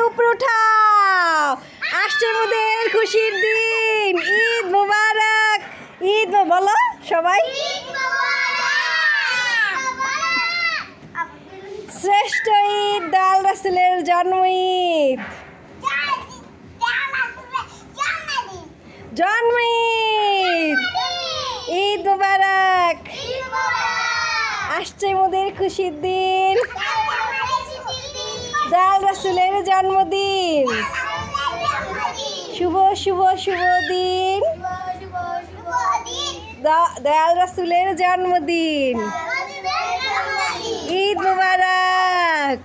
উপরে উঠাও। আসছে মোদের খুশির দিন। ঈদ মোবারক। ঈদ বলো সবাই। শ্রেষ্ঠ ঈদ দাল রাসূলের জন্ম ঈদ। জন্ম ঈদ। ঈদ মোবারক। আসছে মোদের খুশির দিন দাল রাসূলের জন্মদিন। শুভ শুভ শুভ দিন দয়াল রাসূলের জন্মদিন। ঈদ মোবারক।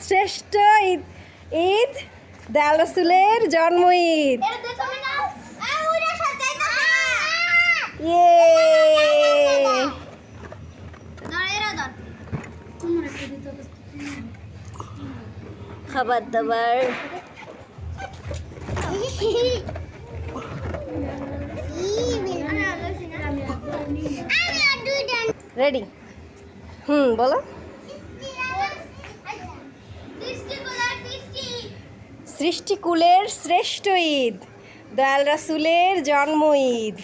শ্রেষ্ঠ ঈদ ঈদ দয়াল রাসূলের জন্ম ঈদ। খাবার দাবার রেডি। বলো। সৃষ্টিকুলের শ্রেষ্ঠ ঈদ দয়াল রাসূলের জন্ম ঈদ।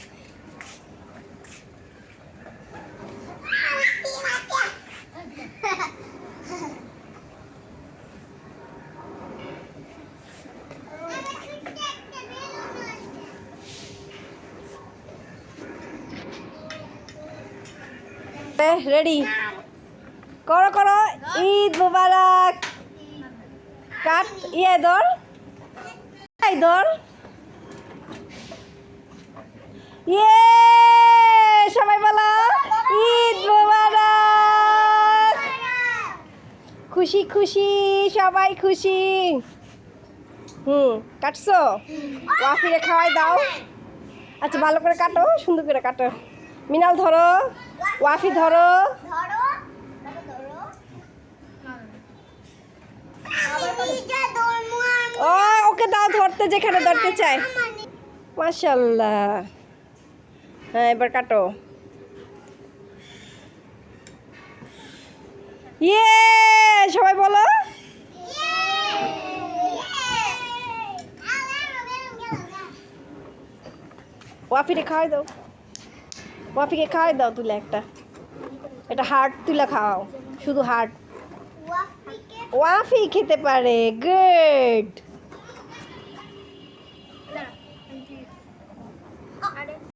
রেডি করো করো। ঈদ মোবারক। কাট ধর ধর। সবাই বলো ঈদ মোবারক। খুশি খুশি সবাই খুশি। কাটছো? ওয়াফিরে খাওয়াই দাও। আচ্ছা ভালো করে কাটো, সুন্দর করে কাটো। মিনাল ধরো, ওয়াফি ধরো। ও ওকে দাও ধরতে, যেখানে ধরতে চায়। মাশাআল্লাহ। হ্যাঁ এবার কাটো। সবাই বলো। ওয়াফিরে খাওয়াই দাও, ওয়াফিকে খাওয়াই দাও তুলে একটা। এটা হার্ট তুলে খাওয়াও, শুধু হার্ট। ওয়াফি খেতে পারে। গুড।